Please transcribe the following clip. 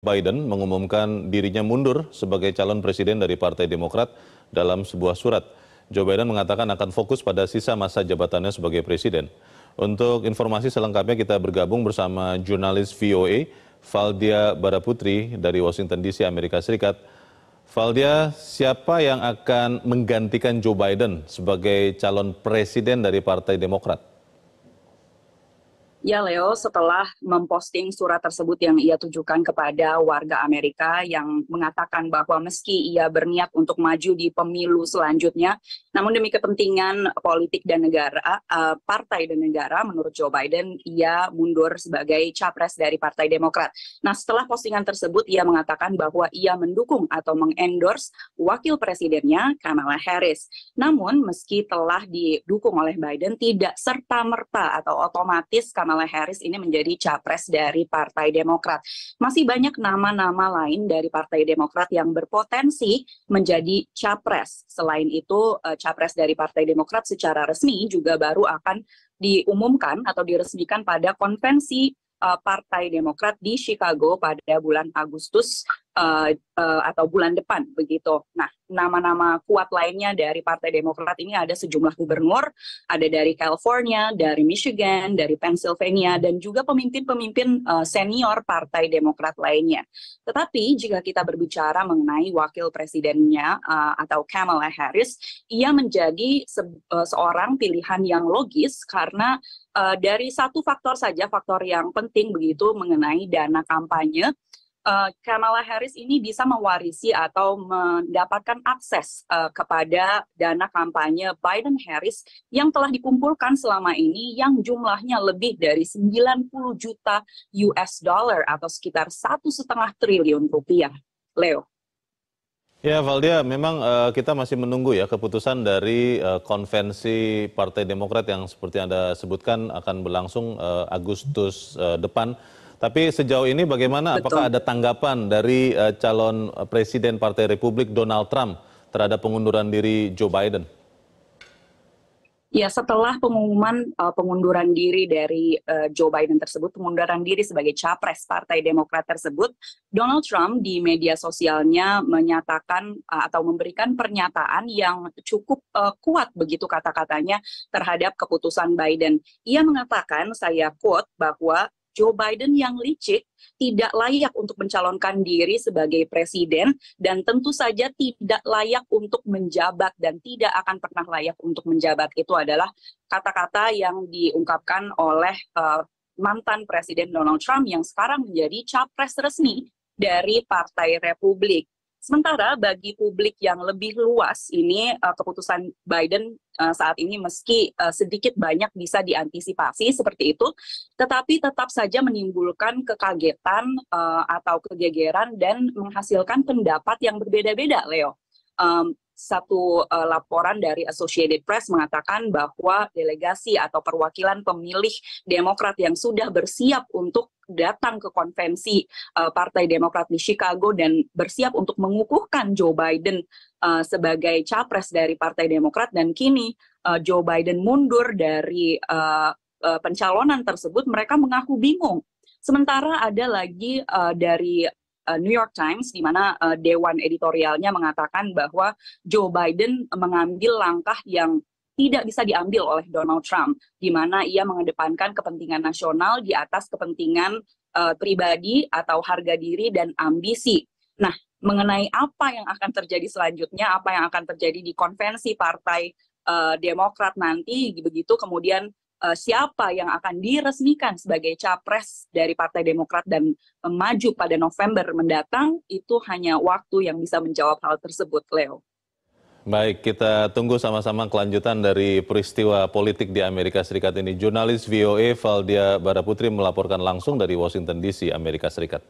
Biden mengumumkan dirinya mundur sebagai calon presiden dari Partai Demokrat dalam sebuah surat. Joe Biden mengatakan akan fokus pada sisa masa jabatannya sebagai presiden. Untuk informasi selengkapnya kita bergabung bersama jurnalis VOA, Valdia Baraputri dari Washington DC, Amerika Serikat. Valdia, siapa yang akan menggantikan Joe Biden sebagai calon presiden dari Partai Demokrat? Ya, Leo, setelah memposting surat tersebut yang ia tujukan kepada warga Amerika yang mengatakan bahwa meski ia berniat untuk maju di pemilu selanjutnya, namun demi kepentingan politik dan negara, partai dan negara, menurut Joe Biden, ia mundur sebagai capres dari Partai Demokrat. Nah, setelah postingan tersebut, ia mengatakan bahwa ia mendukung atau mengendorse wakil presidennya, Kamala Harris. Namun, meski telah didukung oleh Biden, tidak serta-merta atau otomatis Kamala Harris ini menjadi capres dari Partai Demokrat. Masih banyak nama-nama lain dari Partai Demokrat yang berpotensi menjadi capres. Selain itu, capres dari Partai Demokrat secara resmi juga baru akan diumumkan atau diresmikan pada konvensi Partai Demokrat di Chicago pada bulan Agustus atau bulan depan begitu. Nah, nama-nama kuat lainnya dari Partai Demokrat ini ada sejumlah gubernur, ada dari California, dari Michigan, dari Pennsylvania, dan juga pemimpin-pemimpin senior Partai Demokrat lainnya. Tetapi jika kita berbicara mengenai wakil presidennya atau Kamala Harris, ia menjadi seorang pilihan yang logis karena dari satu faktor saja, faktor yang penting begitu mengenai dana kampanye. Kamala Harris ini bisa mewarisi atau mendapatkan akses kepada dana kampanye Biden-Harris yang telah dikumpulkan selama ini yang jumlahnya lebih dari 90 juta US dollar atau sekitar 1,5 triliun rupiah. Leo. Ya, Valdia, memang kita masih menunggu ya keputusan dari konvensi Partai Demokrat yang seperti Anda sebutkan akan berlangsung Agustus depan. Tapi sejauh ini bagaimana? Betul. Apakah ada tanggapan dari calon presiden Partai Republik Donald Trump terhadap pengunduran diri Joe Biden? Ya, setelah pengumuman pengunduran diri dari Joe Biden tersebut, pengunduran diri sebagai capres Partai Demokrat tersebut, Donald Trump di media sosialnya menyatakan atau memberikan pernyataan yang cukup kuat begitu kata-katanya terhadap keputusan Biden. Ia mengatakan, saya quote, bahwa Joe Biden yang licik tidak layak untuk mencalonkan diri sebagai presiden dan tentu saja tidak layak untuk menjabat dan tidak akan pernah layak untuk menjabat. Itu adalah kata-kata yang diungkapkan oleh mantan Presiden Donald Trump yang sekarang menjadi capres resmi dari Partai Republik. Sementara bagi publik yang lebih luas ini keputusan Biden saat ini meski sedikit banyak bisa diantisipasi seperti itu, tetapi tetap saja menimbulkan kekagetan atau kegegeran dan menghasilkan pendapat yang berbeda-beda, Leo. Satu laporan dari Associated Press mengatakan bahwa delegasi atau perwakilan pemilih Demokrat yang sudah bersiap untuk datang ke konvensi Partai Demokrat di Chicago dan bersiap untuk mengukuhkan Joe Biden sebagai capres dari Partai Demokrat, dan kini Joe Biden mundur dari pencalonan tersebut, mereka mengaku bingung. Sementara ada lagi dari New York Times, di mana dewan editorialnya mengatakan bahwa Joe Biden mengambil langkah yang tidak bisa diambil oleh Donald Trump, di mana ia mengedepankan kepentingan nasional di atas kepentingan pribadi atau harga diri dan ambisi. Nah, mengenai apa yang akan terjadi selanjutnya, apa yang akan terjadi di konvensi Partai Demokrat nanti, begitu kemudian siapa yang akan diresmikan sebagai capres dari Partai Demokrat dan maju pada November mendatang, itu hanya waktu yang bisa menjawab hal tersebut, Leo. Baik, kita tunggu sama-sama kelanjutan dari peristiwa politik di Amerika Serikat ini. Jurnalis VOA Valdia Baraputri melaporkan langsung dari Washington DC, Amerika Serikat.